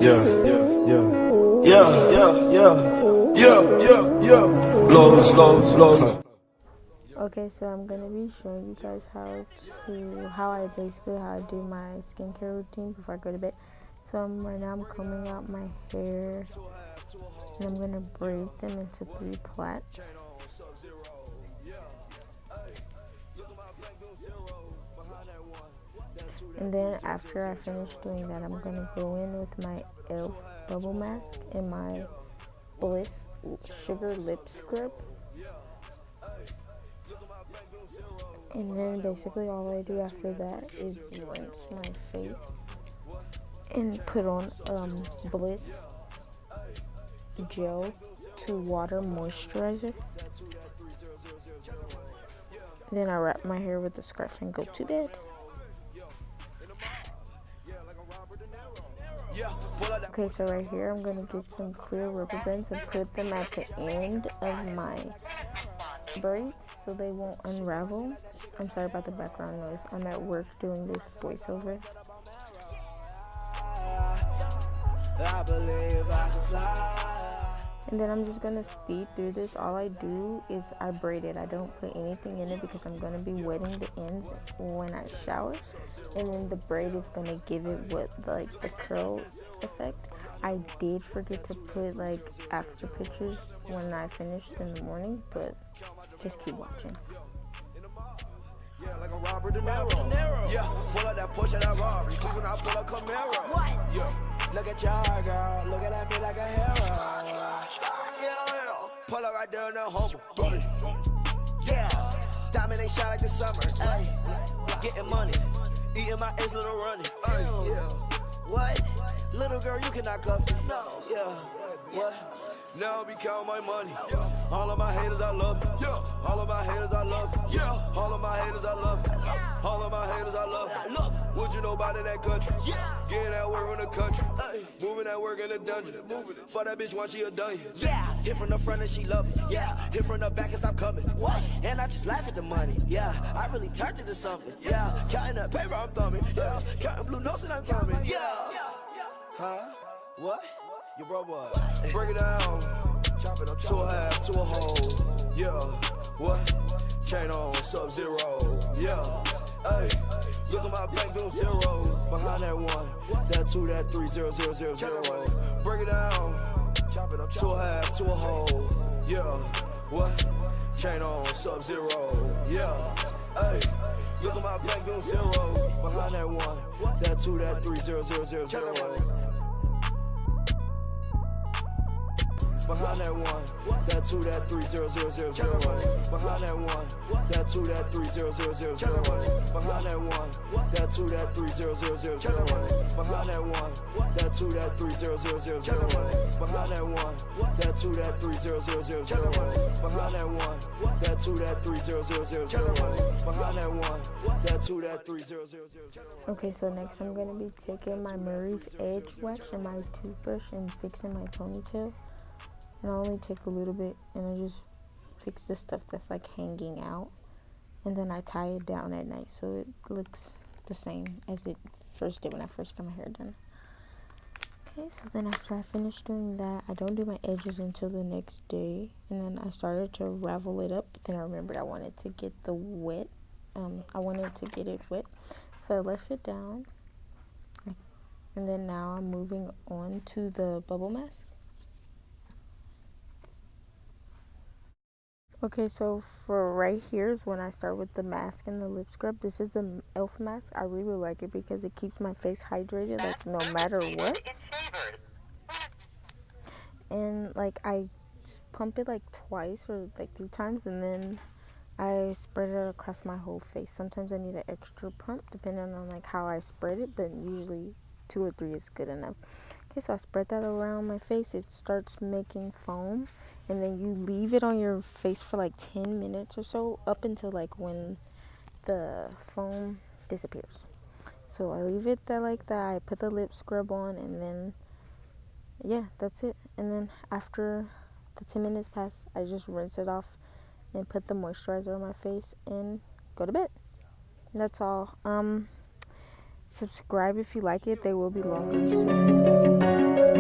Okay, so I'm gonna be showing you guys how I do my skincare routine before I go to bed. So right now I'm combing out my hair and I'm gonna braid them into 3 plaits. And then after I finish doing that, I'm gonna go in with my e.l.f. bubble mask and my Bliss sugar lip scrub. And then basically all I do after that is rinse my face and put on Bliss gel to water moisturizer. Then I wrap my hair with a scarf and go to bed. Okay, so right here I'm going to get some clear rubber bands and put them at the end of my braids so they won't unravel. I'm sorry about the background noise. I'm at work doing this voiceover. And then I'm just going to speed through this. All I do is I braid it. I don't put anything in it because I'm going to be wetting the ends when I shower. And then the braid is going to give it the curl effect. I did forget to put after pictures when I finished in the morning, but just keep watching. Yeah, like a Robert De Niro. Yeah, pull out that Porsche, that Rari. When I pull a Camaro. What? Yeah, look at y'all, girl. Looking at me like a hero. Yeah, pull up right there in the hobo. Yeah, diamond ain't shine like the summer. Ay, getting money, eating my ace, little running. Yeah, what? Little girl, you cannot cuff me. No. Yeah, what? Now I be counting my money. All of my haters, I love it. All of my haters, I love it. All of my haters, I love it. All of my haters, I love it. What you know about in that country? Getting that work in the country. Moving that work in the dungeon. For that bitch once she a dungeon. Yeah, hit from the front and she love it. Yeah, hit from the back and stop coming. What? And I just laugh at the money. Yeah, I really turned it to something. Yeah, counting that paper, I'm thumbing. Yeah, counting blue notes and I'm coming. Yeah. Huh? What? Your bro boy. Break it down. Chop it up to a half, to a whole. Yeah. What? Chain on, Sub-Zero. Yeah. Hey. Look at my bank doing zeros. Behind that 1, that 2, that 3, 0, 0, 0, 0. Break it down. Chop it up to a half, to a whole. Yeah. What? Chain on, Sub-Zero. Yeah. Hey. Look at my bank doing zeros. Behind that 1, that 2, that 3, 0, 0, 0, 0. Behind that 1, that 2, that 3, 0, 0, 0, 0. Behind that 1, that 2, that 3, 0, 0, 0, 0. Behind that 1, that 2, that 3, 0, 0, 0, 0. Behind that 1, that 2, that 3, 0, 0, 0, 0. Behind that 1, that 2, that 3, 0, 0, 0, 0. Behind that 1, that 2, that 3, 0, 0, 0, 0. Behind that 1, that 2, that 3, 0, 0, 0. Okay, so next I'm gonna be taking my Murray's Edge wax and my toothbrush and fixing my ponytail. And I only take a little bit and I just fix the stuff that's hanging out. And then I tie it down at night so it looks the same as it first did when I first got my hair done. Okay, so then after I finish doing that, I don't do my edges until the next day. And then I started to ravel it up. But then I remembered I wanted to get it wet. So I left it down. And then now I'm moving on to the bubble mask. Okay, so for right here is when I start with the mask and the lip scrub. This is the e.l.f. mask. I really like it because it keeps my face hydrated, no matter what. And I pump it twice or 3 times, and then I spread it across my whole face. Sometimes I need an extra pump depending on how I spread it, but usually 2 or 3 is good enough. Okay, so I spread that around my face. It starts making foam. And then you leave it on your face for 10 minutes or so, up until when the foam disappears. So I leave it there like that. I put the lip scrub on, and then yeah, that's it. And then after the 10 minutes pass, I just rinse it off and put the moisturizer on my face and go to bed. That's all. Subscribe if you like it. They will be longer soon.